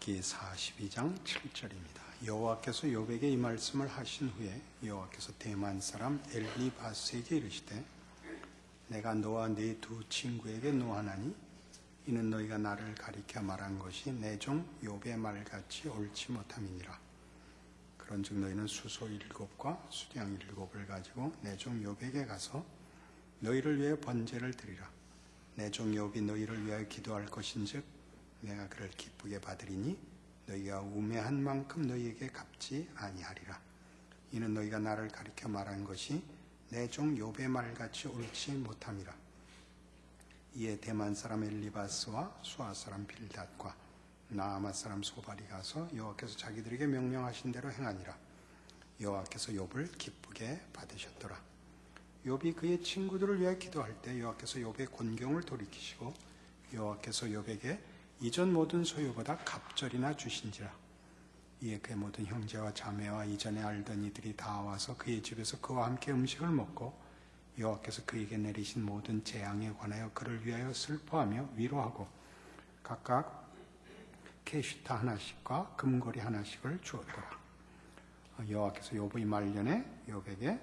욥기 42장 7절입니다. 여호와께서 욥에게 이 말씀을 하신 후에 여호와께서 대만 사람 엘리바스에게 이르시되 내가 너와 네 두 친구에게 노하나니 이는 너희가 나를 가리켜 말한 것이 내 종 욥의 말같이 옳지 못함이니라. 그런즉 너희는 수소 7과 수량 7을 가지고 내 종 욥에게 가서 너희를 위해 번제를 드리라. 내 종 욥이 너희를 위하여 기도할 것인즉 내가 그를 기쁘게 받으리니 너희가 우매한 만큼 너희에게 갚지 아니하리라. 이는 너희가 나를 가리켜 말한 것이 내 종 욥의 말같이 옳지 못함이라. 이에 대만 사람 엘리바스와 수아 사람 빌닷과 나아마 사람 소발이 가서 여호와께서 자기들에게 명령하신 대로 행하니라. 여호와께서 욥을 기쁘게 받으셨더라. 욥이 그의 친구들을 위하여 기도할 때 여호와께서 욥의 곤경을 돌이키시고 여호와께서 욥에게 이전 모든 소유보다 갑절이나 주신지라. 이에 그의 모든 형제와 자매와 이전에 알던 이들이 다 와서 그의 집에서 그와 함께 음식을 먹고 여호와께서 그에게 내리신 모든 재앙에 관하여 그를 위하여 슬퍼하며 위로하고 각각 캐시타 하나씩과 금고리 하나씩을 주었더라. 여호와께서 욥의 말년에 욥에게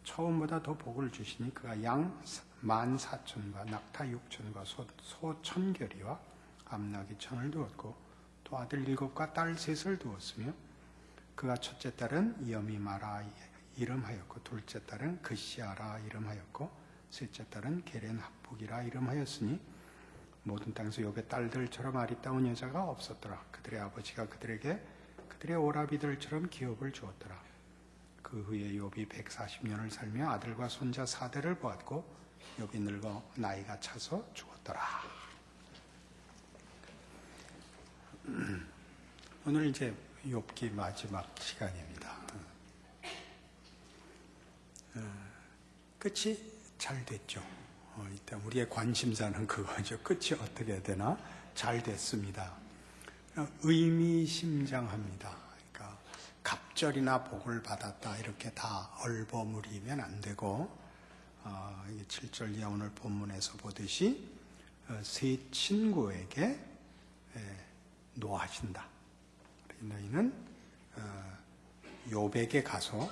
처음보다 더 복을 주시니 그가 양 14,000과 낙타 6,000과 소 1,000결이와 암나귀 1,000을 두었고 또 아들 7과 딸 3을 두었으며 그가 첫째 딸은 여미마라 이름하였고 둘째 딸은 그시아라 이름하였고 셋째 딸은 게렌 합복이라 이름하였으니 모든 땅에서 욥의 딸들처럼 아리따운 여자가 없었더라. 그들의 아버지가 그들에게 그들의 오라비들처럼 기업을 주었더라. 그 후에 욥이 140년을 살며 아들과 손자 4대를 보았고 욥이 늙어 나이가 차서 죽었더라. 오늘 이제 욥기 마지막 시간입니다. 끝이 잘 됐죠. 일단 우리의 관심사는 그거죠. 끝이 어떻게 되나? 잘 됐습니다. 의미심장합니다. 그러니까 갑절이나 복을 받았다 이렇게 다 얼버무리면 안 되고 7절 이하 오늘 본문에서 보듯이 세 친구에게 노하신다. 너희는 욥에게 가서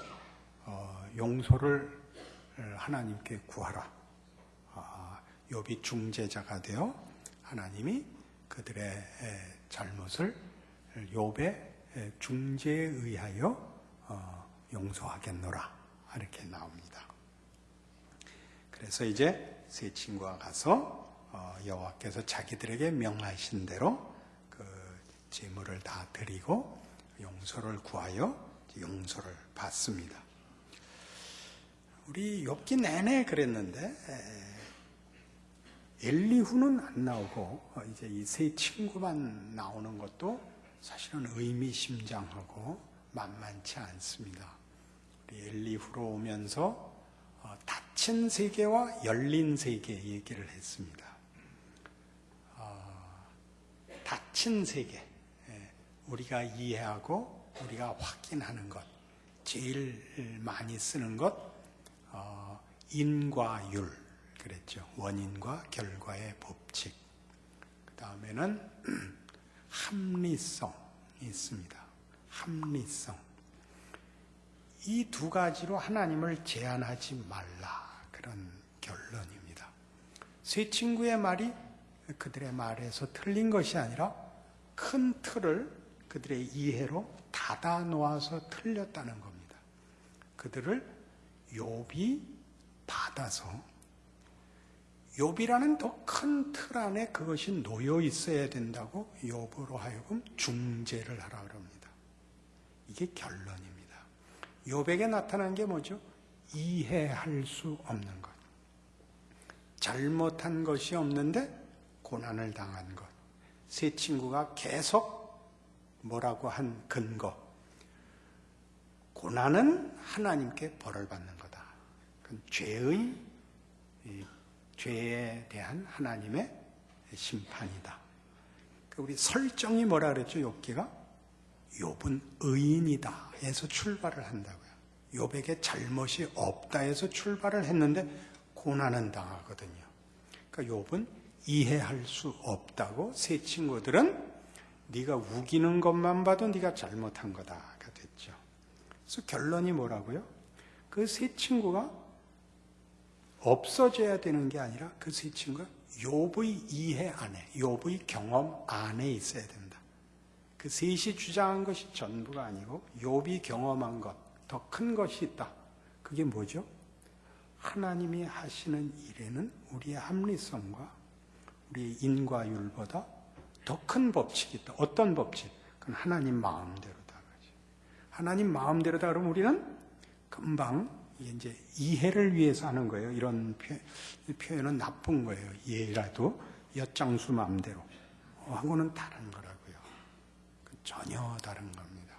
용서를 하나님께 구하라. 욥이 중재자가 되어 하나님이 그들의 잘못을 욥의 중재에 의하여 용서하겠노라. 이렇게 나옵니다. 그래서 이제 세 친구가 가서 여호와께서 자기들에게 명하신 대로 그 제물을 다 드리고 용서를 구하여 용서를 받습니다. 우리 욥기 내내 그랬는데 엘리후는 안 나오고 이제 이 세 친구만 나오는 것도 사실은 의미심장하고 만만치 않습니다. 우리 엘리후로 오면서 닫힌 세계와 열린 세계 얘기를 했습니다. 닫힌 세계, 우리가 이해하고 우리가 확인하는 것, 제일 많이 쓰는 것 인과율 그랬죠. 원인과 결과의 법칙. 그 다음에는 합리성이 있습니다. 합리성. 이 두 가지로 하나님을 제한하지 말라. 그런 결론입니다. 세 친구의 말이 그들의 말에서 틀린 것이 아니라 큰 틀을 그들의 이해로 닫아 놓아서 틀렸다는 겁니다. 그들을 욥이 받아서 욥이라는 더 큰 틀 안에 그것이 놓여 있어야 된다고 욥으로 하여금 중재를 하라 그럽니다. 이게 결론입니다. 욥에게 나타난 게 뭐죠? 이해할 수 없는 것. 잘못한 것이 없는데 고난을 당한 것. 세 친구가 계속 뭐라고 한 근거. 고난은 하나님께 벌을 받는 거다. 그건 죄에 대한 하나님의 심판이다. 우리 설정이 뭐라 그랬죠? 욥기가 욥은 의인이다 해서 출발을 한다고요. 욥에게 잘못이 없다 해서 출발을 했는데 고난은 당하거든요. 그러니까 욥은 이해할 수 없다고 세 친구들은 네가 우기는 것만 봐도 네가 잘못한 거다가 됐죠. 그래서 결론이 뭐라고요? 그 세 친구가 없어져야 되는 게 아니라 그 세 친구가 욥의 이해 안에, 욥의 경험 안에 있어야 된다. 그 셋이 주장한 것이 전부가 아니고 욥이 경험한 것, 더 큰 것이 있다. 그게 뭐죠? 하나님이 하시는 일에는 우리의 합리성과 우리의 인과율보다 더 큰 법칙이 있다. 어떤 법칙? 그건 하나님 마음대로다. 하나님 마음대로다 그러면 우리는 금방 이제 이해를 위해서 하는 거예요. 이런 표현은 나쁜 거예요. 이해라도 엿장수 마음대로 하고는 다른 거라고요. 전혀 다른 겁니다.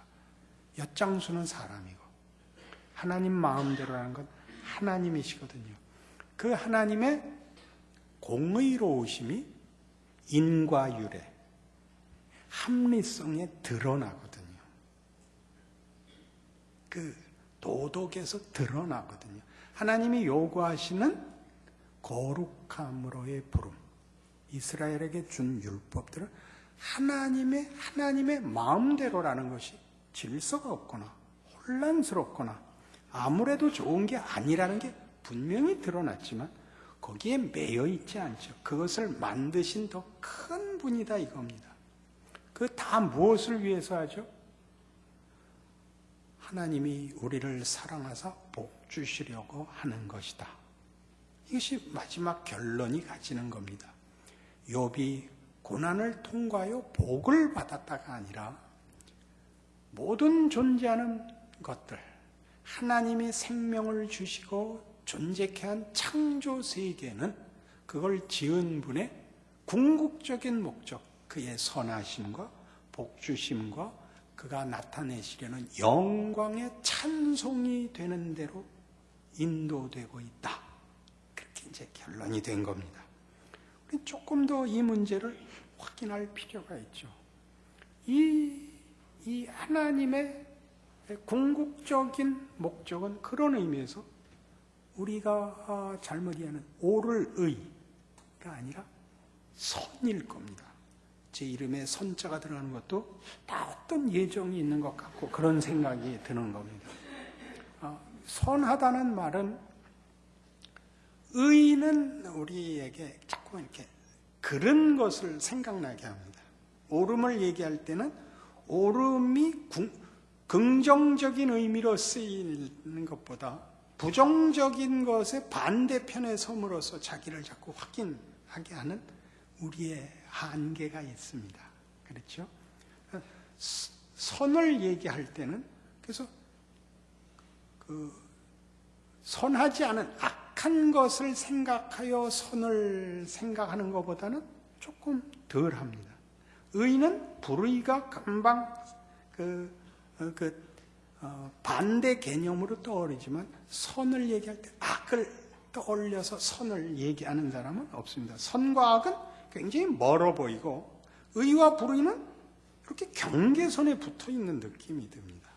엿장수는 사람이고 하나님 마음대로라는 건 하나님이시거든요. 그 하나님의 공의로우심이 인과율에 합리성에 드러나거든요. 그 도덕에서 드러나거든요. 하나님이 요구하시는 거룩함으로의 부름, 이스라엘에게 준 율법들은 하나님의 마음대로라는 것이 질서가 없거나 혼란스럽거나 아무래도 좋은 게 아니라는 게 분명히 드러났지만 거기에 매여 있지 않죠. 그것을 만드신 더 큰 분이다 이겁니다. 그 다 무엇을 위해서 하죠? 하나님이 우리를 사랑하사 복 주시려고 하는 것이다. 이것이 마지막 결론이 가지는 겁니다. 욥이 고난을 통과하여 복을 받았다가 아니라 모든 존재하는 것들, 하나님이 생명을 주시고 존재케 한 창조 세계는 그걸 지은 분의 궁극적인 목적, 그의 선하심과 복주심과 그가 나타내시려는 영광의 찬송이 되는 대로 인도되고 있다. 그렇게 이제 결론이 된 겁니다. 우리 조금 더 이 문제를 확인할 필요가 있죠. 이 하나님의 궁극적인 목적은 그런 의미에서 우리가 잘못 이해하는 옳을 의가 아니라 선일 겁니다. 제 이름에 선자가 들어가는 것도 다 어떤 예정이 있는 것 같고 그런 생각이 드는 겁니다. 선하다는 말은 의는 우리에게 자꾸 이렇게 그런 것을 생각나게 합니다. 옳음을 얘기할 때는 옳음이 긍정적인 의미로 쓰이는 것보다 부정적인 것의 반대편에 섬으로써 자기를 자꾸 확인하게 하는 우리의 한계가 있습니다. 그렇죠? 선을 얘기할 때는 그래서 선하지 않은 악한 것을 생각하여 선을 생각하는 것보다는 조금 덜 합니다. 의는 불의가 금방 반대 개념으로 떠오르지만 선을 얘기할 때 악을 떠올려서 선을 얘기하는 사람은 없습니다. 선과 악은 굉장히 멀어 보이고 의와 불의는 이렇게 경계선에 붙어 있는 느낌이 듭니다.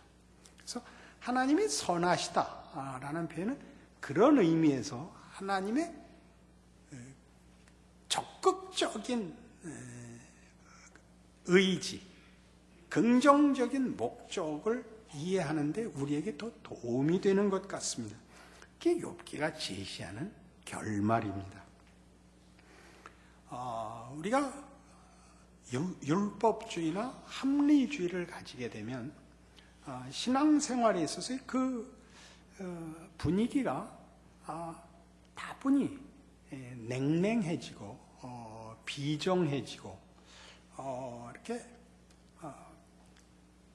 그래서 하나님이 선하시다라는 표현은 그런 의미에서 하나님의 적극적인 의지, 긍정적인 목적을 이해하는데 우리에게 더 도움이 되는 것 같습니다. 그게 욥기가 제시하는 결말입니다. 우리가 율법주의나 합리주의를 가지게 되면 신앙생활에 있어서 그 분위기가 다분히 냉랭해지고 비정해지고 이렇게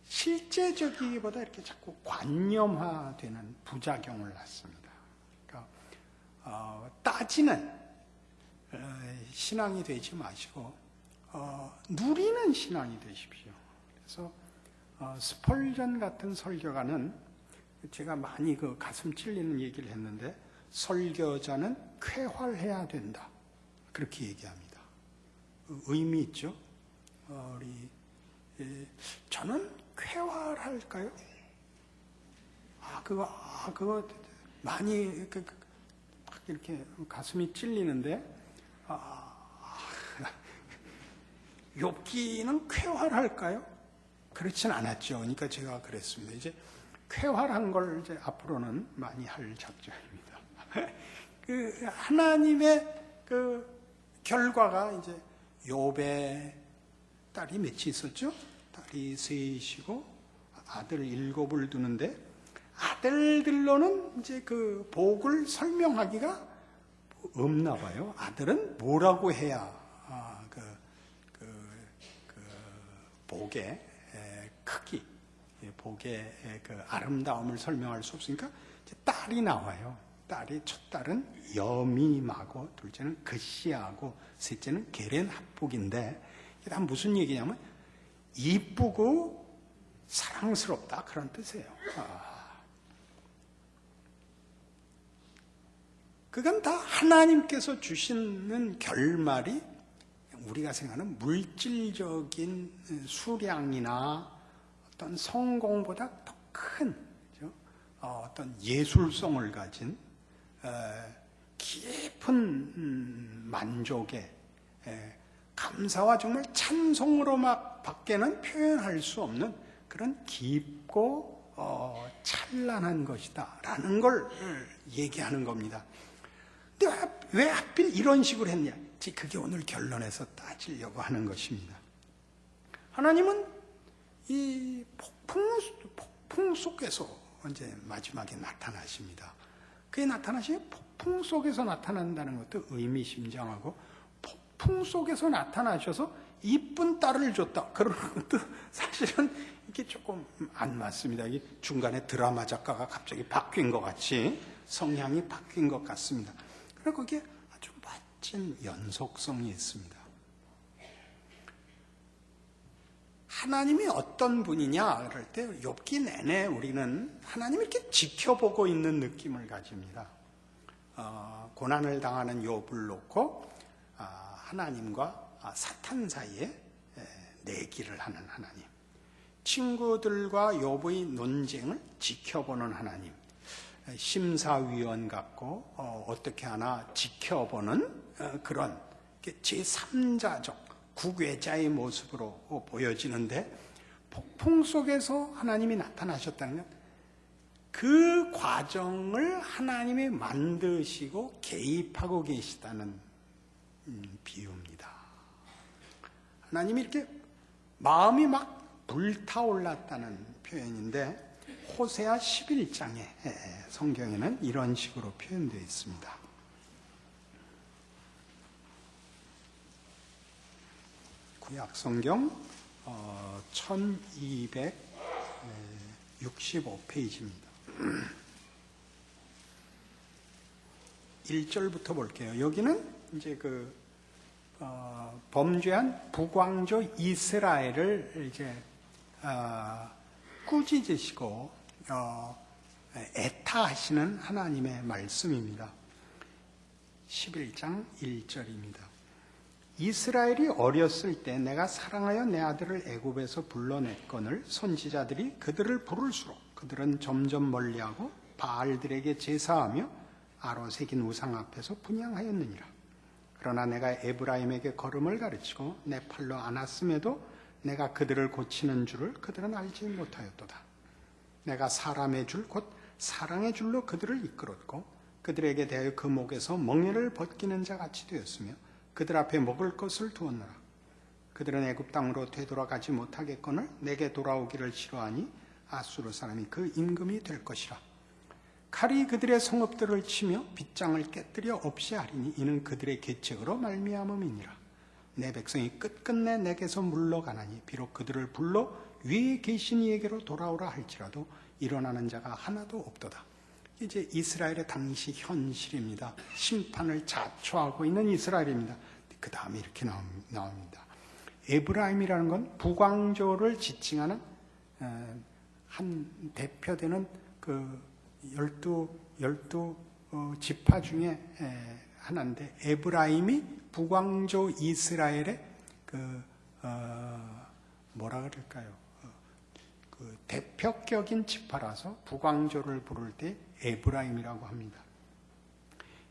실제적이기보다 이렇게 자꾸 관념화되는 부작용을 낳습니다. 그러니까 따지는 신앙이 되지 마시고 누리는 신앙이 되십시오. 그래서 스펄전 같은 설교가는 제가 많이 그 가슴 찔리는 얘기를 했는데 설교자는 쾌활해야 된다 그렇게 얘기합니다. 의미 있죠. 저는 쾌활할까요? 그거 많이 이렇게 가슴이 찔리는데 욥기는 쾌활할까요? 그렇진 않았죠. 그러니까 제가 그랬습니다. 이제 쾌활한 걸 이제 앞으로는 많이 할 작정입니다. 그 하나님의 그 결과가 이제 욥의 딸이 몇이 있었죠? 딸이 셋이고 아들 7을 두는데 아들들로는 이제 그 복을 설명하기가 없나 봐요. 아들은 뭐라고 해야 복의 크기, 복의 그 아름다움을 설명할 수 없으니까 이제 딸이 나와요. 첫 딸은 여미마고, 둘째는 그시아고, 셋째는 게렌 합복인데 이게 다 무슨 얘기냐면 이쁘고 사랑스럽다 그런 뜻이에요. 그건 다 하나님께서 주시는 결말이 우리가 생각하는 물질적인 수량이나 어떤 성공보다 더 큰 어떤 예술성을 가진 깊은 만족의 감사와 정말 찬송으로 막 밖에는 표현할 수 없는 그런 깊고 찬란한 것이다 라는 걸 얘기하는 겁니다. 근데 왜 하필 이런 식으로 했냐? 그게 오늘 결론에서 따지려고 하는 것입니다. 하나님은 이 폭풍 속에서 이제 마지막에 나타나십니다. 그게 나타나시면 폭풍 속에서 나타난다는 것도 의미심장하고 폭풍 속에서 나타나셔서 이쁜 딸을 줬다. 그러는 것도 사실은 이게 조금 안 맞습니다. 이게 중간에 드라마 작가가 갑자기 바뀐 것 같이 성향이 바뀐 것 같습니다. 그리고 거기에 아주 멋진 연속성이 있습니다. 하나님이 어떤 분이냐 그럴 때 욥기 내내 우리는 하나님을 이렇게 지켜보고 있는 느낌을 가집니다. 고난을 당하는 욥을 놓고 하나님과 사탄 사이에 내기를 하는 하나님, 친구들과 욥의 논쟁을 지켜보는 하나님, 심사위원 같고 어떻게 하나 지켜보는 그런 제3자적 국외자의 모습으로 보여지는데, 폭풍 속에서 하나님이 나타나셨다는 건 그 과정을 하나님이 만드시고 개입하고 계시다는 비유입니다. 하나님이 이렇게 마음이 막 불타올랐다는 표현인데 호세아 11장에 성경에는 이런 식으로 표현되어 있습니다. 구약성경 1265페이지입니다. 1절부터 볼게요. 여기는 이제 범죄한 북왕조 이스라엘을 이제 꾸짖으시고 애타하시는 하나님의 말씀입니다. 11장 1절입니다. 이스라엘이 어렸을 때 내가 사랑하여 내 아들을 애굽에서 불러냈거늘 선지자들이 그들을 부를수록 그들은 점점 멀리하고 바알들에게 제사하며 아로 새긴 우상 앞에서 분향하였느니라. 그러나 내가 에브라임에게 걸음을 가르치고 내 팔로 안았음에도 내가 그들을 고치는 줄을 그들은 알지 못하였도다. 내가 사람의 줄 곧 사랑의 줄로 그들을 이끌었고 그들에게 대하여 그 목에서 멍에를 벗기는 자 같이 되었으며 그들 앞에 먹을 것을 두었노라. 그들은 애굽 땅으로 되돌아가지 못하겠거늘 내게 돌아오기를 싫어하니 아수르 사람이 그 임금이 될 것이라. 칼이 그들의 성읍들을 치며 빗장을 깨뜨려 없이 하리니 이는 그들의 계책으로 말미암음이니라. 내 백성이 끝끝내 내게서 물러가나니 비록 그들을 불러 위에 계신 이에게로 돌아오라 할지라도 일어나는 자가 하나도 없도다. 이제 이스라엘의 당시 현실입니다. 심판을 자초하고 있는 이스라엘입니다. 그 다음에 이렇게 나옵니다. 에브라임이라는 건 북왕조를 지칭하는 한 대표되는 그 12 지파 중에 하나인데, 에브라임이 북왕조 이스라엘의 뭐라 그럴까요? 그 대표격인 지파라서 북왕조를 부를 때 에브라임이라고 합니다.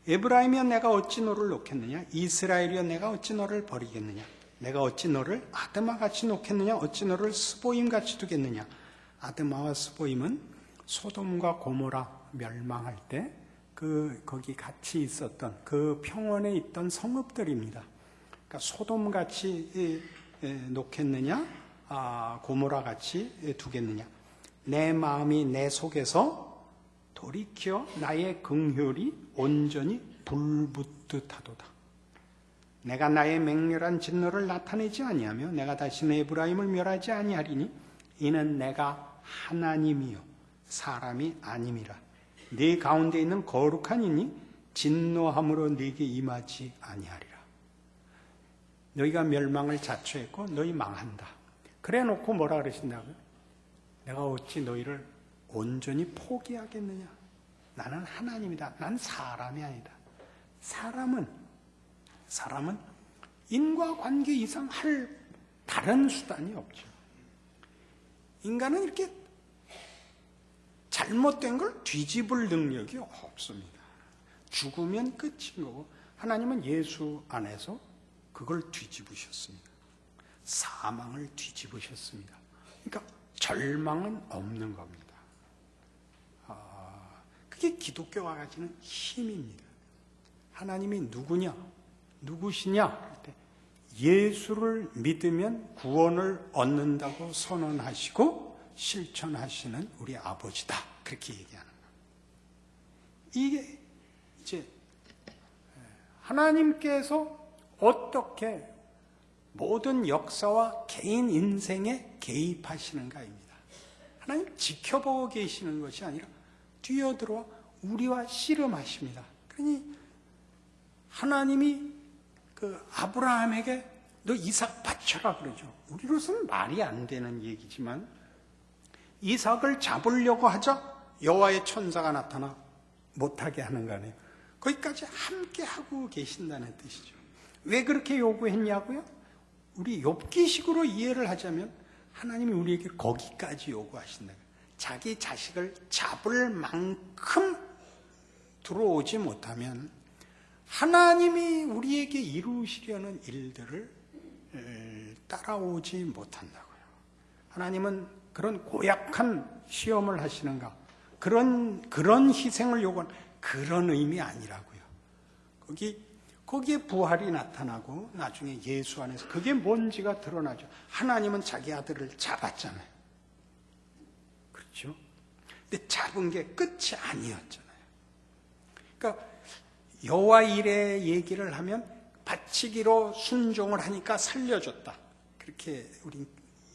에브라임이여 내가 어찌 너를 놓겠느냐? 이스라엘이여 내가 어찌 너를 버리겠느냐? 내가 어찌 너를 아드마 같이 놓겠느냐? 어찌 너를 스보임 같이 두겠느냐? 아드마와 스보임은 소돔과 고모라 멸망할 때 거기 같이 있었던 그 평원에 있던 성읍들입니다. 그러니까 소돔 같이 놓겠느냐? 고모라 같이 두겠느냐? 내 마음이 내 속에서 돌이켜 나의 긍휼이 온전히 불붙듯 하도다. 내가 나의 맹렬한 진노를 나타내지 아니하며 내가 다시 에브라임을 멸하지 아니하리니 이는 내가 하나님이요 사람이 아님이라. 네 가운데 있는 거룩한 이니 진노함으로 네게 임하지 아니하리라. 너희가 멸망을 자초했고 너희 망한다. 그래 놓고 뭐라 그러신다고요? 내가 어찌 너희를 온전히 포기하겠느냐? 나는 하나님이다. 난 사람이 아니다. 사람은 인과관계 이상 할 다른 수단이 없죠. 인간은 이렇게 잘못된 걸 뒤집을 능력이 없습니다. 죽으면 끝인 거고 하나님은 예수 안에서 그걸 뒤집으셨습니다. 사망을 뒤집으셨습니다. 그러니까 절망은 없는 겁니다. 그게 기독교가 가지는 힘입니다. 하나님이 누구시냐? 할 때 예수를 믿으면 구원을 얻는다고 선언하시고 실천하시는 우리 아버지다. 그렇게 얘기하는 거예요. 이게 이제 하나님께서 어떻게 모든 역사와 개인 인생에 개입하시는가입니다. 하나님 지켜보고 계시는 것이 아니라 뛰어들어와 우리와 씨름하십니다. 그러니 하나님이 아브라함에게 너 이삭 바쳐라 그러죠. 우리로서는 말이 안 되는 얘기지만 이삭을 잡으려고 하자 여호와의 천사가 나타나 못하게 하는 거 아니에요. 거기까지 함께 하고 계신다는 뜻이죠. 왜 그렇게 요구했냐고요? 우리 욥기식으로 이해를 하자면 하나님이 우리에게 거기까지 요구하신다. 자기 자식을 잡을 만큼 들어오지 못하면 하나님이 우리에게 이루시려는 일들을 따라오지 못한다고요. 하나님은 그런 고약한 시험을 하시는가? 그런 희생을 요구하는 그런 의미 아니라고요. 거기에 부활이 나타나고 나중에 예수 안에서 그게 뭔지가 드러나죠. 하나님은 자기 아들을 잡았잖아요. 그렇죠? 근데 잡은 게 끝이 아니었잖아요. 그러니까 여호와 일의 얘기를 하면 바치기로 순종을 하니까 살려줬다. 그렇게 우리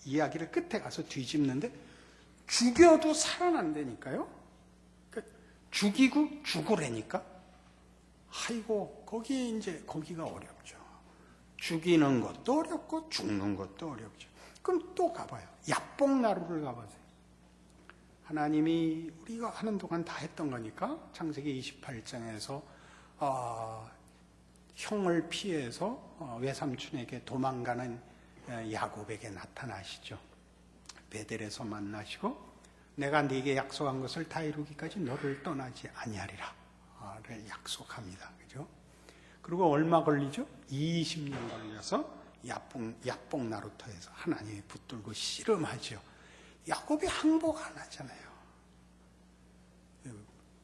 이야기를 끝에 가서 뒤집는데 죽여도 살아난다니까요. 그러니까 죽이고 죽으라니까. 아이고 거기가 어렵죠. 죽이는 것도 어렵고 죽는 것도 어렵죠. 그럼 또 가봐요. 야복나루를 가보세요. 하나님이 우리가 하는 동안 다 했던 거니까 창세기 28장에서 형을 피해서 외삼촌에게 도망가는 야곱에게 나타나시죠. 베델에서 만나시고 내가 네게 약속한 것을 다 이루기까지 너를 떠나지 아니하리라 를 약속합니다. 그죠? 그리고 얼마 걸리죠? 20년 걸려서 야복나루터에서 하나님이 붙들고 씨름하죠. 야곱이 항복 안 하잖아요.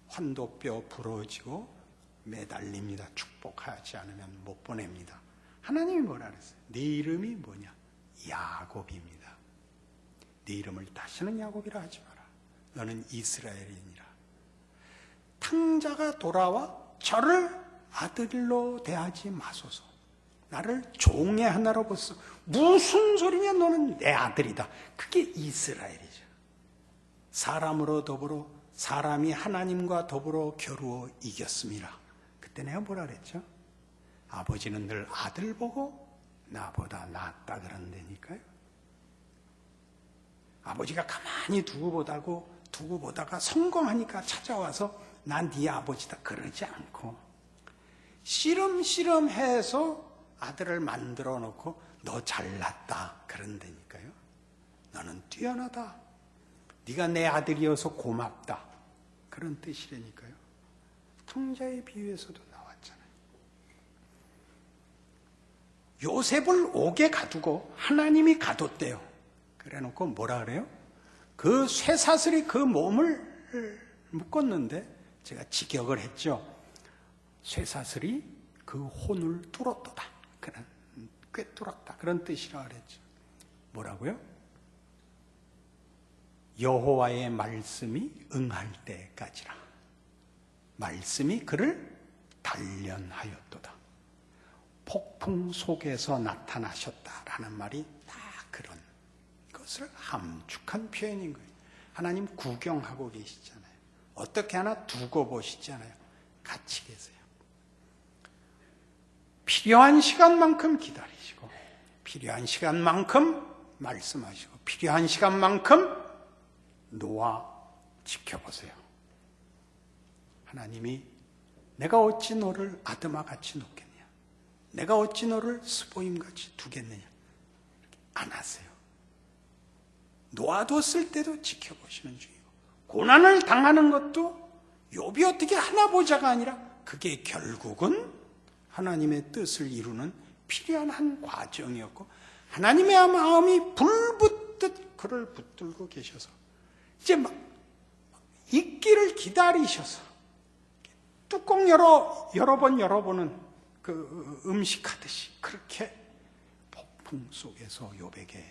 환도뼈 부러지고 매달립니다. 축복하지 않으면 못 보냅니다. 하나님이 뭐라 그랬어요? 네 이름이 뭐냐? 야곱입니다. 네 이름을 다시는 야곱이라 하지 마라. 너는 이스라엘이니라. 탕자가 돌아와 저를 아들로 대하지 마소서. 나를 종의 하나로 보소. 무슨 소리냐? 너는 내 아들이다. 그게 이스라엘이죠. 사람으로 더불어 사람이 하나님과 더불어 겨루어 이겼습니다. 그때 내가 뭐라 그랬죠? 아버지는 늘 아들 보고 나보다 낫다 그런다니까요. 아버지가 가만히 두고 보다가 성공하니까 찾아와서 난 네 아버지다 그러지 않고 씨름해서 아들을 만들어 놓고 너 잘났다 그런다니까요. 너는 뛰어나다. 네가 내 아들이어서 고맙다. 그런 뜻이라니까요. 탕자의 비유에서도 나왔잖아요. 요셉을 옥에 가두고 하나님이 가뒀대요. 그래놓고 뭐라 그래요? 그 쇠사슬이 그 몸을 묶었는데 제가 직역을 했죠. 쇠사슬이 그 혼을 뚫었도다. 그런 꿰뚫었다. 그런 뜻이라 그랬죠. 뭐라고요? 여호와의 말씀이 응할 때까지라. 말씀이 그를 단련하였도다. 폭풍 속에서 나타나셨다라는 말이 다 그런 것을 함축한 표현인 거예요. 하나님 구경하고 계시잖아요. 어떻게 하나 두고 보시잖아요. 같이 계세요. 필요한 시간만큼 기다리시고, 필요한 시간만큼 말씀하시고, 필요한 시간만큼 놓아 지켜보세요. 하나님이 내가 어찌 너를 아드마같이 놓겠냐, 내가 어찌 너를 스보임같이 두겠느냐, 안 하세요. 놓아뒀을 때도 지켜보시는 중이고, 고난을 당하는 것도 욥이 어떻게 하나 보자가 아니라 그게 결국은 하나님의 뜻을 이루는 필요한 한 과정이었고, 하나님의 마음이 불붙듯 그를 붙들고 계셔서 이제 막 있기를 기다리셔서 뚜껑 여러 번 열어보는 그 음식하듯이 그렇게 폭풍 속에서 욥에게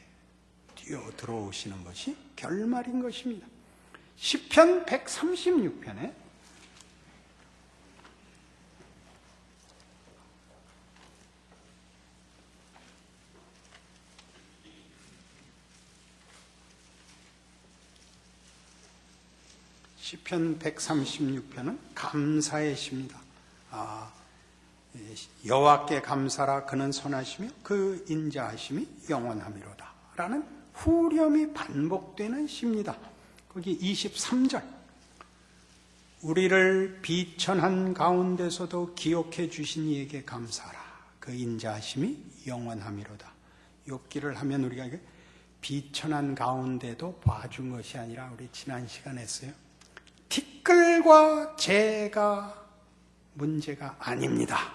뛰어 들어오시는 것이 결말인 것입니다. 시편 136편에 시편 136편은 감사의 시입니다. 여호와께 감사라, 그는 선하시며 그 인자하심이 영원하미로다 라는 후렴이 반복되는 시입니다. 거기 23절, 우리를 비천한 가운데서도 기억해 주신 이에게 감사하라, 그 인자하심이 영원하미로다. 욥기를 하면 우리가 비천한 가운데도 봐준 것이 아니라, 우리 지난 시간에 했어요. 티끌과 재가 문제가 아닙니다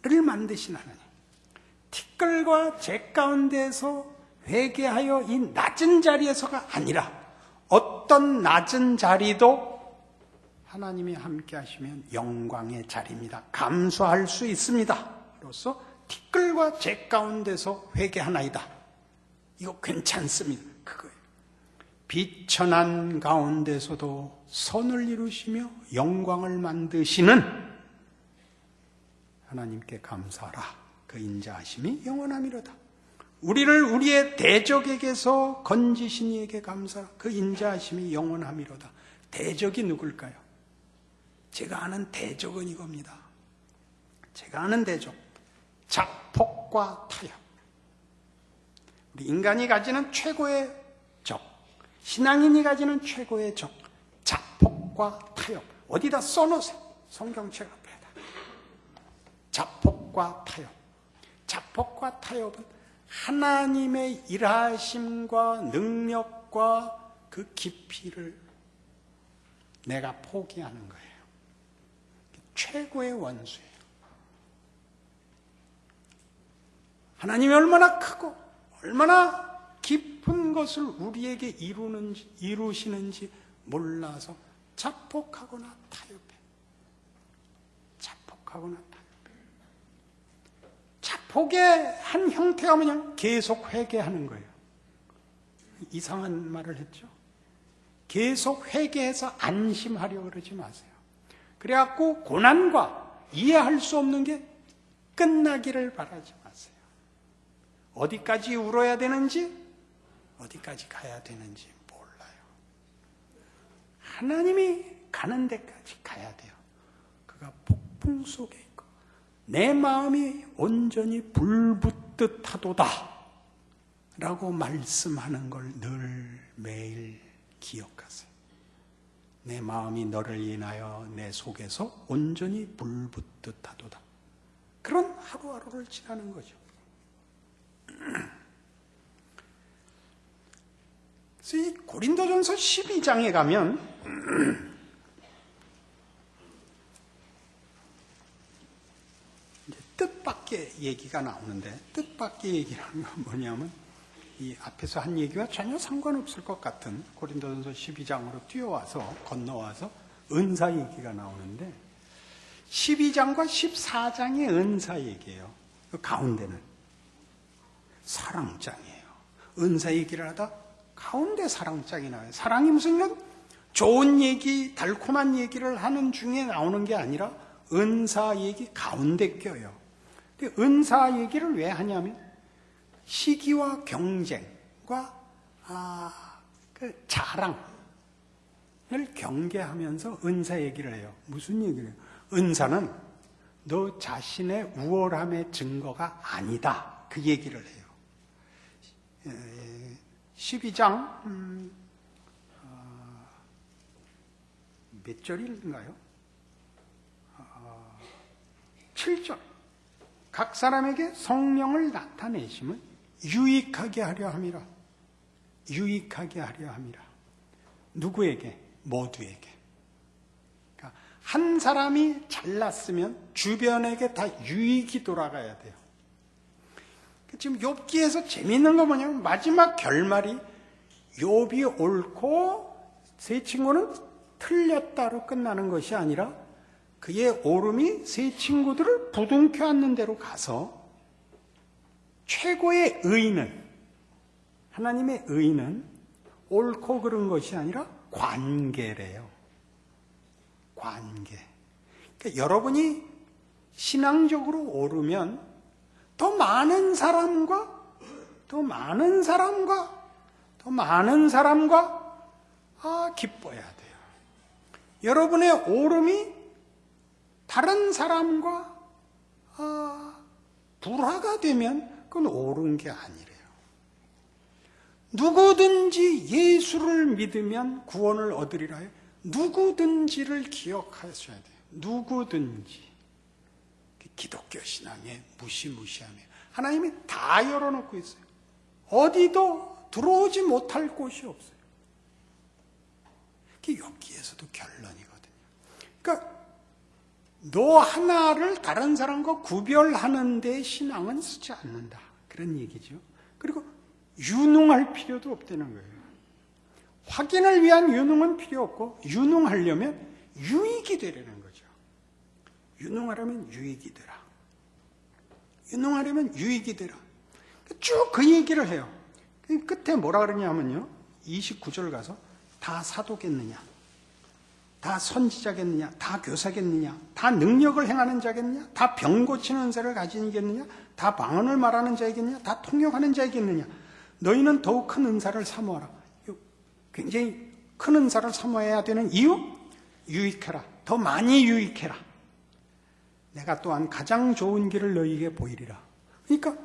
를 만드신 하나님, 티끌과 재 가운데서 회개하여 이 낮은 자리에서가 아니라 어떤 낮은 자리도 하나님이 함께 하시면 영광의 자리입니다. 감수할 수 있습니다. 그래서 티끌과 재 가운데서 회개하나이다, 이거 괜찮습니다. 그거예요. 비천한 가운데서도 선을 이루시며 영광을 만드시는 하나님께 감사하라, 그 인자하심이 영원하미로다. 우리를 우리의 대적에게서 건지신 이에게 감사하라, 그 인자하심이 영원하미로다. 대적이 누굴까요? 제가 아는 대적은 이겁니다. 제가 아는 대적, 자폭과 타협. 우리 인간이 가지는 최고의 적, 신앙인이 가지는 최고의 적, 자폭과 타협. 어디다 써놓으세요. 성경책 앞에다. 자폭과 타협. 자폭과 타협은 하나님의 일하심과 능력과 그 깊이를 내가 포기하는 거예요. 최고의 원수예요. 하나님이 얼마나 크고 얼마나 깊은 것을 우리에게 이루시는지 몰라서 자폭하거나 타협해. 자폭하거나 타협해. 자폭의 한 형태가 뭐냐? 계속 회개하는 거예요. 이상한 말을 했죠. 계속 회개해서 안심하려고 그러지 마세요. 그래갖고 고난과 이해할 수 없는 게 끝나기를 바라지 마세요. 어디까지 울어야 되는지, 어디까지 가야 되는지 몰라요. 하나님이 가는 데까지 가야 돼요. 그가 폭풍 속에 있고 내 마음이 온전히 불붙듯 하도다 라고 말씀하는 걸 늘 매일 기억하세요. 내 마음이 너를 인하여 내 속에서 온전히 불붙듯 하도다. 그런 하루하루를 지나는 거죠. 그래서 이 고린도전서 12장에 가면 이제 뜻밖의 뜻밖의 얘기가 나오는데, 뜻밖의 얘기라는 건 뭐냐면 이 앞에서 한 얘기와 전혀 상관없을 것 같은 고린도전서 12장으로 뛰어와서 건너와서 은사 얘기가 나오는데, 12장과 14장의 은사 얘기예요. 그 가운데는 사랑장이에요. 은사 얘기를 하다 가운데 사랑장이 나와요. 사랑이 무슨 건 좋은 얘기, 달콤한 얘기를 하는 중에 나오는 게 아니라 은사 얘기 가운데 껴요. 근데 은사 얘기를 왜 하냐면 시기와 경쟁과 그 자랑을 경계하면서 은사 얘기를 해요. 무슨 얘기를 해요? 은사는 너 자신의 우월함의 증거가 아니다. 그 얘기를 해요. 12장 몇 절인가요? 7절. 각 사람에게 성령을 나타내심은 유익하게 하려 함이라. 유익하게 하려 함이라. 누구에게? 모두에게. 그러니까 한 사람이 잘났으면 주변에게 다 유익이 돌아가야 돼요. 지금 욥기에서 재미있는 거 뭐냐면 마지막 결말이 욥이 옳고 세 친구는 틀렸다로 끝나는 것이 아니라 그의 옳음이 세 친구들을 부둥켜 안는 대로 가서 최고의 의는, 하나님의 의는 옳고 그른 것이 아니라 관계래요. 관계. 그러니까 여러분이 신앙적으로 오르면 더 많은 사람과 기뻐야 돼요. 여러분의 오름이 다른 사람과 불화가 되면 그건 옳은 게 아니래요. 누구든지 예수를 믿으면 구원을 얻으리라 해요. 누구든지를 기억하셔야 돼요. 누구든지. 기독교 신앙의 무시무시함이에요. 하나님이 다 열어놓고 있어요. 어디도 들어오지 못할 곳이 없어요. 그게 여기에서도 결론이거든요. 그러니까 너 하나를 다른 사람과 구별하는 데 신앙은 쓰지 않는다. 그런 얘기죠. 그리고 유능할 필요도 없다는 거예요. 확인을 위한 유능은 필요 없고 유능하려면 유익이 되려는 거죠. 유능하려면 유익이 되라. 유능하려면 유익이 되라. 쭉 그 얘기를 해요. 끝에 뭐라 그러냐면요. 29절 가서 다 사도겠느냐? 다 선지자겠느냐? 다 교사겠느냐? 다 능력을 행하는 자겠느냐? 다 병 고치는 은사를 가지겠느냐? 다 방언을 말하는 자이겠느냐? 다 통역하는 자이겠느냐? 너희는 더욱 큰 은사를 사모하라. 굉장히 큰 은사를 사모해야 되는 이유? 유익해라. 더 많이 유익해라. 내가 또한 가장 좋은 길을 너희에게 보이리라. 그러니까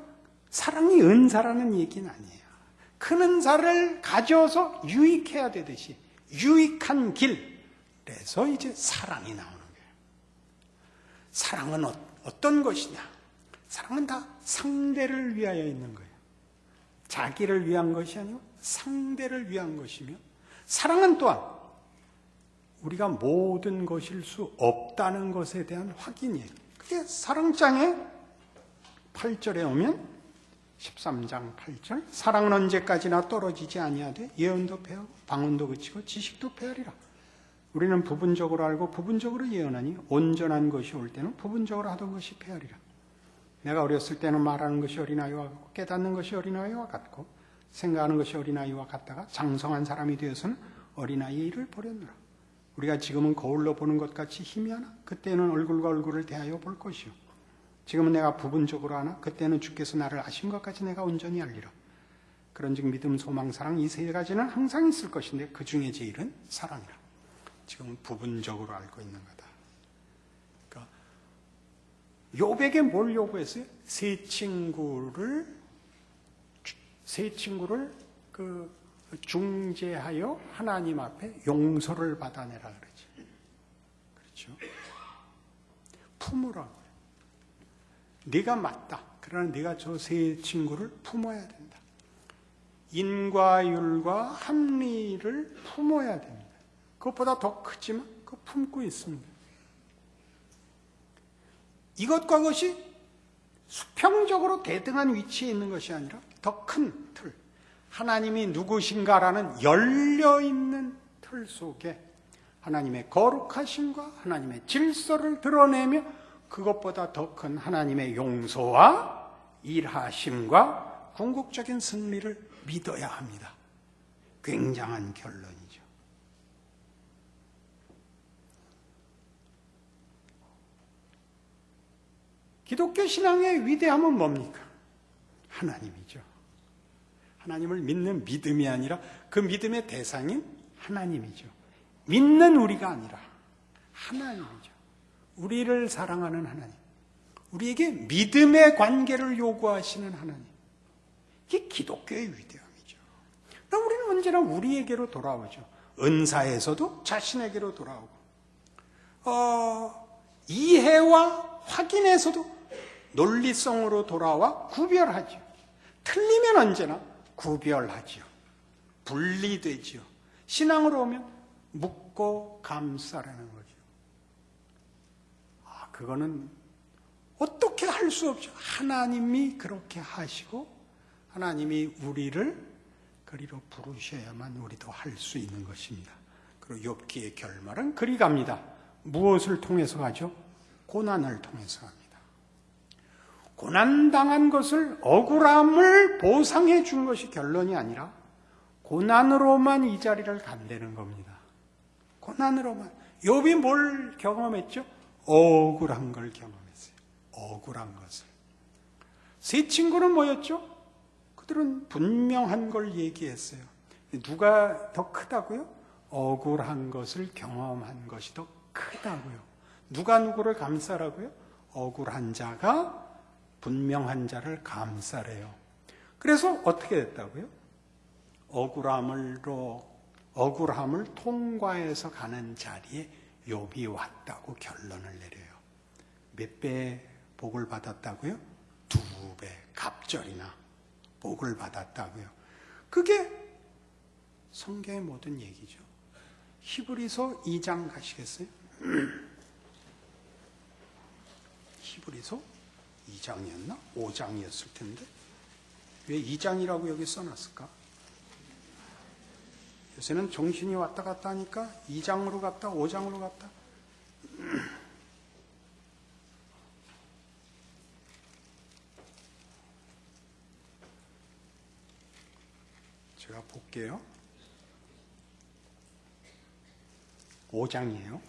사랑이 은사라는 얘기는 아니에요. 큰 은사를 가져서 유익해야 되듯이 유익한 길. 그래서 이제 사랑이 나오는 거예요. 사랑은 어떤 것이냐? 사랑은 다 상대를 위하여 있는 거예요. 자기를 위한 것이 아니고 상대를 위한 것이며, 사랑은 또한 우리가 모든 것일 수 없다는 것에 대한 확인이에요. 그게 사랑장의 8절에 오면 13장 8절, 사랑은 언제까지나 떨어지지 아니하되 예언도 패하고 방언도 그치고 지식도 패하리라. 우리는 부분적으로 알고 부분적으로 예언하니 온전한 것이 올 때는 부분적으로 하던 것이 패하리라. 내가 어렸을 때는 말하는 것이 어린아이와 같고 깨닫는 것이 어린아이와 같고 생각하는 것이 어린아이와 같다가 장성한 사람이 되어서는 어린아이의 일을 버렸노라. 우리가 지금은 거울로 보는 것 같이 희미하나 그때는 얼굴과 얼굴을 대하여 볼 것이요. 지금은 내가 부분적으로 하나 그때는 주께서 나를 아신 것 같이 내가 온전히 알리라. 그런즉 믿음, 소망, 사랑 이 세 가지는 항상 있을 것인데 그 중에 제일은 사랑이라. 지금은 부분적으로 알고 있는 거다. 그러니까 욥에게 뭘 요구했어요? 세 친구를 그 중재하여 하나님 앞에 용서를 받아내라 그러지. 그렇죠? 품으라. 네가 맞다. 그러나 네가 저 세 친구를 품어야 된다. 인과 율과 합리를 품어야 됩니다. 그것보다 더 크지만 그거 품고 있습니다. 이것과 그것이 수평적으로 대등한 위치에 있는 것이 아니라 더 큰 틀, 하나님이 누구신가라는 열려있는 틀 속에 하나님의 거룩하심과 하나님의 질서를 드러내며 그것보다 더 큰 하나님의 용서와 일하심과 궁극적인 승리를 믿어야 합니다. 굉장한 결론이죠. 기독교 신앙의 위대함은 뭡니까? 하나님이죠. 하나님을 믿는 믿음이 아니라 그 믿음의 대상인 하나님이죠. 믿는 우리가 아니라 하나님이죠. 우리를 사랑하는 하나님, 우리에게 믿음의 관계를 요구하시는 하나님, 이게 기독교의 위대함이죠. 우리는 언제나 우리에게로 돌아오죠. 은사에서도 자신에게로 돌아오고, 이해와 확인에서도 논리성으로 돌아와 구별하죠. 틀리면 언제나 구별하죠. 분리되죠. 신앙으로 오면 묻고 감싸라는 거죠. 그거는 어떻게 할 수 없죠. 하나님이 그렇게 하시고 하나님이 우리를 그리로 부르셔야만 우리도 할 수 있는 것입니다. 그리고 욥기의 결말은 그리 갑니다. 무엇을 통해서 가죠? 고난을 통해서 갑니다. 고난당한 것을, 억울함을 보상해 준 것이 결론이 아니라 고난으로만 이 자리를 간다는 겁니다. 고난으로만. 욥이 뭘 경험했죠? 억울한 걸 경험했어요. 억울한 것을. 세 친구는 뭐였죠? 그들은 분명한 걸 얘기했어요. 누가 더 크다고요? 억울한 것을 경험한 것이 더 크다고요. 누가 누구를 감싸라고요? 억울한 자가 분명한 자를 감싸래요. 그래서 어떻게 됐다고요? 억울함을 통과해서 가는 자리에 욥이 왔다고 결론을 내려요. 몇 배 복을 받았다고요? 2배, 갑절이나 복을 받았다고요. 그게 성경의 모든 얘기죠. 히브리서 2장 가시겠어요? 히브리서 2장이었나? 5장이었을 텐데 왜 2장이라고 여기 써놨을까? 요새는 정신이 왔다 갔다 하니까 2장으로 갔다 5장으로 갔다. 제가 볼게요. 5장이에요.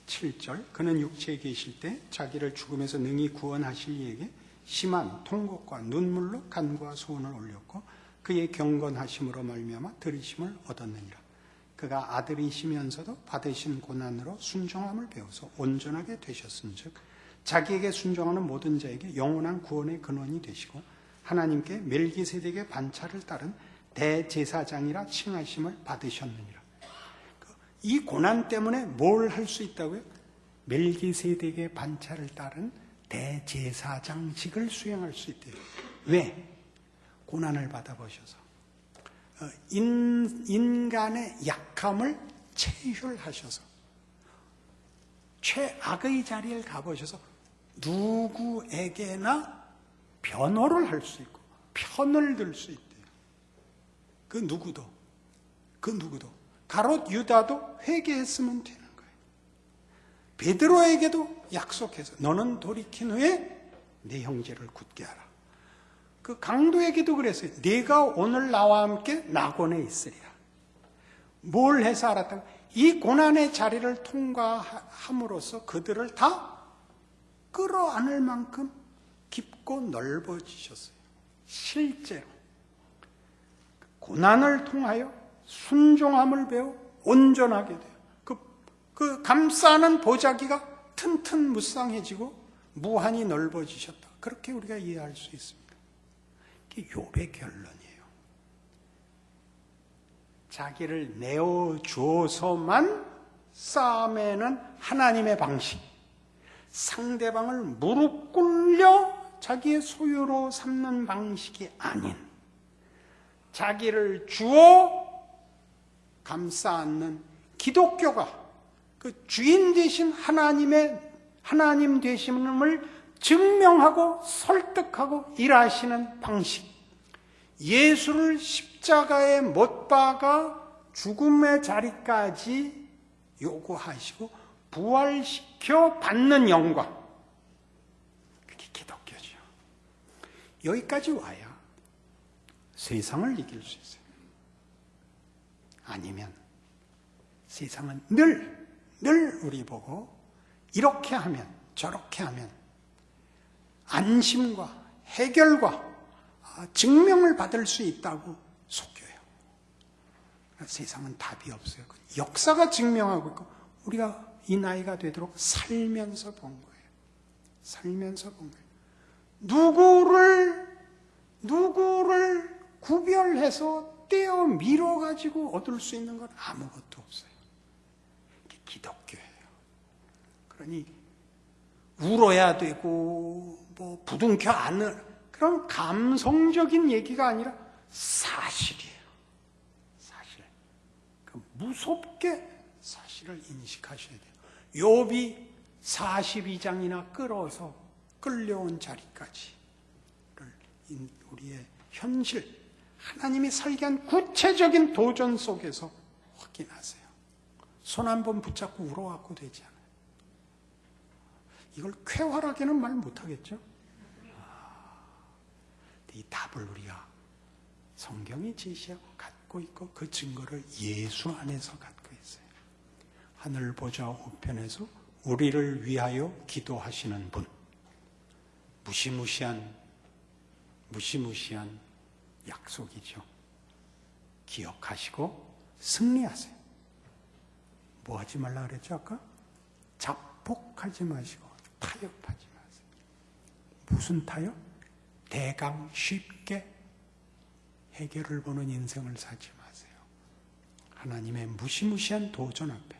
7절. 그는 육체에 계실 때 자기를 죽음에서 능히 구원하실 이에게 심한 통곡과 눈물로 간구와 소원을 올렸고 그의 경건하심으로 말미암아 들으심을 얻었느니라. 그가 아들이시면서도 받으신 고난으로 순종함을 배워서 온전하게 되셨은즉 자기에게 순종하는 모든 자에게 영원한 구원의 근원이 되시고 하나님께 멜기세덱의 반차를 따른 대제사장이라 칭하심을 받으셨느니라. 이 고난 때문에 뭘 할 수 있다고요? 멜기세덱의 반차를 따른 대제사장직을 수행할 수 있대요. 왜? 고난을 받아보셔서 인간의 약함을 체휼하셔서 최악의 자리에 가보셔서 누구에게나 변호를 할 수 있고 편을 들 수 있대요. 그 누구도 가롯 유다도 회개했으면 되는 거예요. 베드로에게도 약속해서 너는 돌이킨 후에 내 형제를 굳게 하라. 그 강도에게도 그랬어요. 네가 오늘 나와 함께 낙원에 있으리라. 뭘 해서 알았다고? 이 고난의 자리를 통과함으로써 그들을 다 끌어안을 만큼 깊고 넓어지셨어요. 실제로 고난을 통하여 순종함을 배워 온전하게 돼요. 그 감싸는 보자기가 튼튼무쌍해지고 무한히 넓어지셨다. 그렇게 우리가 이해할 수 있습니다. 이게 욥의 결론이에요. 자기를 내어주어서만 싸매는 하나님의 방식, 상대방을 무릎 꿇려 자기의 소유로 삼는 방식이 아닌 자기를 주어 감싸 안는 기독교가 그 주인 되신 하나님 되심을 증명하고 설득하고 일하시는 방식, 예수를 십자가에 못 박아 죽음의 자리까지 요구하시고 부활시켜 받는 영광, 그게 기독교죠. 여기까지 와야 세상을 이길 수 있어요. 아니면 세상은 늘 우리 보고 이렇게 하면 저렇게 하면 안심과 해결과 증명을 받을 수 있다고 속여요. 세상은 답이 없어요. 역사가 증명하고 있고 우리가 이 나이가 되도록 살면서 본 거예요. 살면서 본 거예요. 누구를 구별해서 떼어 밀어가지고 얻을 수 있는 건 아무것도 없어요. 이게 기독교예요. 그러니 울어야 되고 뭐 부둥켜 안을 그런 감성적인 얘기가 아니라 사실이에요. 사실. 무섭게 사실을 인식하셔야 돼요. 욥이 42장이나 끌어서 끌려온 자리까지 우리의 현실, 하나님이 설계한 구체적인 도전 속에서 확인하세요. 손 한 번 붙잡고 울어갖고 되지 않아요. 이걸 쾌활하게는 말 못하겠죠? 이 답을 우리가 성경이 제시하고 갖고 있고 그 증거를 예수 안에서 갖고 있어요. 하늘 보좌 우편에서 우리를 위하여 기도하시는 분, 무시무시한 약속이죠. 기억하시고 승리하세요. 뭐 하지 말라 그랬죠 아까? 자폭하지 마시고 타협하지 마세요. 무슨 타협? 대강 쉽게 해결을 보는 인생을 살지 마세요. 하나님의 무시무시한 도전 앞에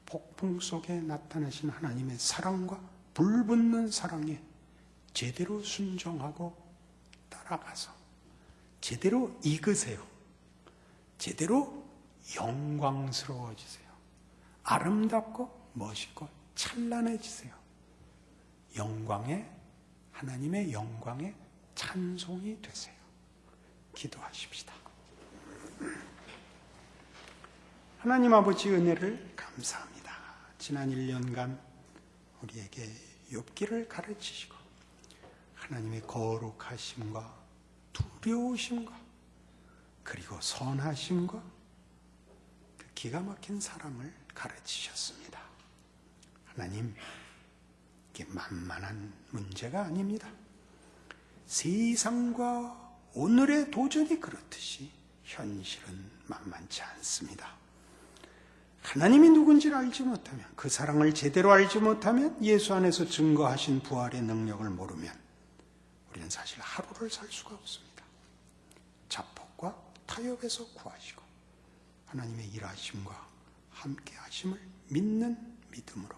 폭풍 속에 나타나신 하나님의 사랑과 불붙는 사랑에 제대로 순종하고 따라가서 제대로 익으세요. 제대로 영광스러워지세요. 아름답고 멋있고 찬란해지세요. 하나님의 영광에 찬송이 되세요. 기도하십시다. 하나님 아버지 은혜를 감사합니다. 지난 1년간 우리에게 욥기를 가르치시고 하나님의 거룩하심과 두려우심과 그리고 선하심과 그 기가 막힌 사랑을 가르치셨습니다. 하나님, 이게 만만한 문제가 아닙니다. 세상과 오늘의 도전이 그렇듯이 현실은 만만치 않습니다. 하나님이 누군지를 알지 못하면, 그 사랑을 제대로 알지 못하면, 예수 안에서 증거하신 부활의 능력을 모르면 우리는 사실 하루를 살 수가 없습니다. 자폭과 타협에서 구하시고 하나님의 일하심과 함께 하심을 믿는 믿음으로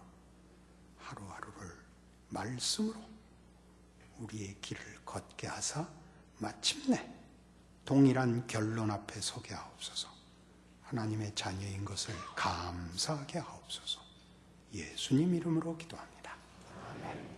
하루하루를 말씀으로 우리의 길을 걷게 하사 마침내 동일한 결론 앞에 서게 하옵소서. 하나님의 자녀인 것을 감사하게 하옵소서. 예수님 이름으로 기도합니다. 아멘.